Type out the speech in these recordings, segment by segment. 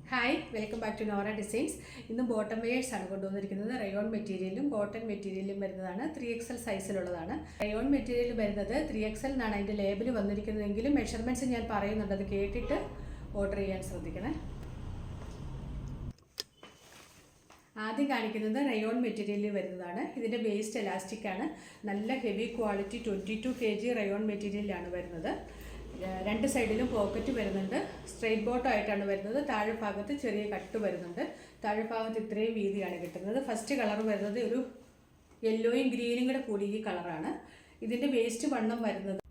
Hi, welcome back to Nora Designs. ഇന്ന് bottom wears ആണ് കൊണ്ടുവന്നിരിക്കുന്നത്. റയോൺ മെറ്റീരിയലും കോട്ടൺ മെറ്റീരിയലും വരുന്നതാണ്. 3XL സൈസിലുള്ളതാണ്. റയോൺ മെറ്റീരിയൽ വരുന്നത് 3XL എന്നാണ് അതിൻ്റെ ലേബിൾ വന്നിരിക്കുന്നതെങ്കിലും മെഷർമെൻറ്റ്സ് ഞാൻ പറയുന്നുണ്ട്, അത് കേട്ടിട്ട് ഓർഡർ ചെയ്യാൻ ശ്രദ്ധിക്കണേ. ആദ്യം കാണിക്കുന്നത് റയോൺ മെറ്റീരിയലിൽ വരുന്നതാണ്. ഇതിൻ്റെ വേസ്റ്റ് എലാസ്റ്റിക് ആണ്. നല്ല ഹെവി ക്വാളിറ്റി 22 kg റയോൺ മെറ്റീരിയലാണ് വരുന്നത്. രണ്ട് സൈഡിലും പോക്കറ്റ് വരുന്നുണ്ട്. സ്ട്രെയിറ്റ് ബോട്ടം ആയിട്ടാണ് വരുന്നത്. താഴെ ഭാഗത്ത് ചെറിയ കട്ട് വരുന്നുണ്ട്. താഴെ ഭാഗത്ത് ഇത്രയും വീതിയാണ് കിട്ടുന്നത്. ഫസ്റ്റ് കളർ വരുന്നത് ഒരു യെല്ലോയും ഗ്രീനും കൂടെ കൂടി ഈ കളറാണ്. ഇതിൻ്റെ വേസ്റ്റ് വണ്ണം വരുന്നത്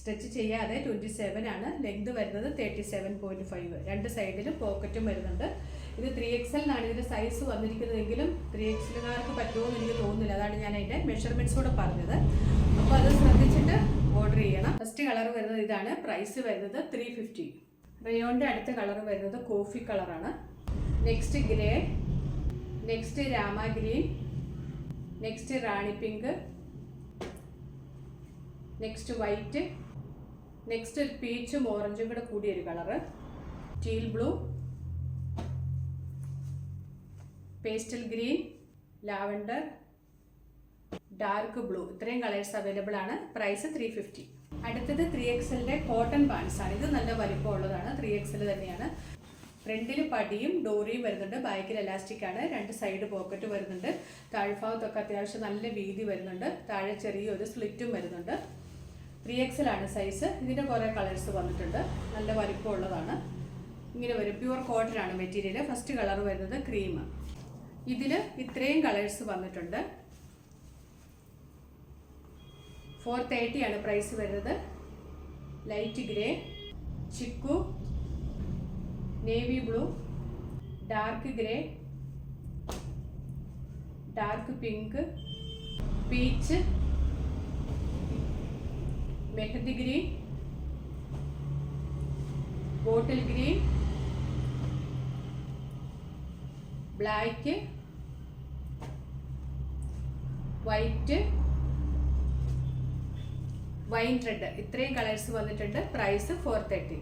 സ്റ്റിച്ച് ചെയ്യാതെ 27 ആണ്. ലെങ്ത് വരുന്നത് 37.5. രണ്ട് സൈഡിലും പോക്കറ്റും വരുന്നുണ്ട്. ഇത് 3XL എന്നാണ് ഇതിൻ്റെ സൈസ് വന്നിരിക്കുന്നതെങ്കിലും 3XLകാർക്ക് പറ്റുമോ എന്ന് എനിക്ക് തോന്നുന്നില്ല. അതാണ് ഞാൻ അതിൻ്റെ മെഷർമെൻറ്റ്സ് കൂടെ പറഞ്ഞത്. അപ്പോൾ അത് ശ്രദ്ധിച്ചിട്ട് ഓർഡർ ചെയ്യണം. ഫസ്റ്റ് കളർ വരുന്നത് ഇതാണ്. പ്രൈസ് വരുന്നത് 350. റയോണിൻ്റെ അടുത്ത കളർ വരുന്നത് കോഫി കളറാണ്. Next grey, next Rama green, next Rani pink, next white, next പീച്ചും ഓറഞ്ചും കൂടെ കൂടിയൊരു colour, teal blue, pastel green, lavender, dark blue. ഇത്രയും കളേഴ്സ് അവൈലബിൾ ആണ്. പ്രൈസ് 350. അടുത്തത് 3XLൻ്റെ കോട്ടൺ പാൻസ് ആണ്. ഇത് നല്ല വലിപ്പമുള്ളതാണ്. 3XL തന്നെയാണ്. ഫ്രണ്ടിൽ പടിയും ഡോറിയും വരുന്നുണ്ട്. ബാക്കിൽ എലാസ്റ്റിക് ആണ്. രണ്ട് സൈഡ് പോക്കറ്റ് വരുന്നുണ്ട്. താഴ്ഭാഗത്തൊക്കെ അത്യാവശ്യം നല്ല വീതി വരുന്നുണ്ട്. താഴെ ചെറിയൊരു സ്ലിറ്റും വരുന്നുണ്ട്. 3XL ആണ് സൈസ്. ഇതിൻ്റെ കുറേ കളേഴ്സ് വന്നിട്ടുണ്ട്. നല്ല വലിപ്പമുള്ളതാണ്. ഇങ്ങനെ വരും. പ്യുവർ കോട്ടൺ ആണ് മെറ്റീരിയൽ. ഫസ്റ്റ് കളർ വരുന്നത് ക്രീം. ഇതിൽ ഇത്രയും കളേഴ്സ് വന്നിട്ടുണ്ട്. 430 ആണ് പ്രൈസ് വരുന്നത്. Light grey, chikoo, navy blue, dark grey, dark pink, peach, mehndi green, bottle green, black, white, wine red. ഇത്രയും കളേഴ്സ് വന്നിട്ടുണ്ട്. പ്രൈസ് 430.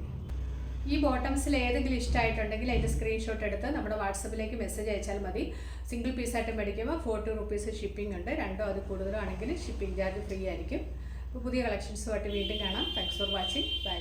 ഈ ബോട്ടംസിൽ ഏതെങ്കിലും ഇഷ്ടമായിട്ടുണ്ടെങ്കിൽ അതിൻ്റെ സ്ക്രീൻഷോട്ട് എടുത്ത് നമ്മുടെ വാട്സപ്പിലേക്ക് മെസ്സേജ് അയച്ചാൽ മതി. സിംഗിൾ പീസായിട്ട് മേടിക്കുമ്പോൾ 40 rupees ഷിപ്പിംഗ് ഉണ്ട്. രണ്ടോ അത് കൂടുതലോ ആണെങ്കിൽ ഷിപ്പിംഗ് ചാർജ് ഫ്രീ ആയിരിക്കും. അപ്പോൾ പുതിയ കളക്ഷൻസുമായിട്ട് വീണ്ടും കാണാം. Thanks for watching. ബൈ.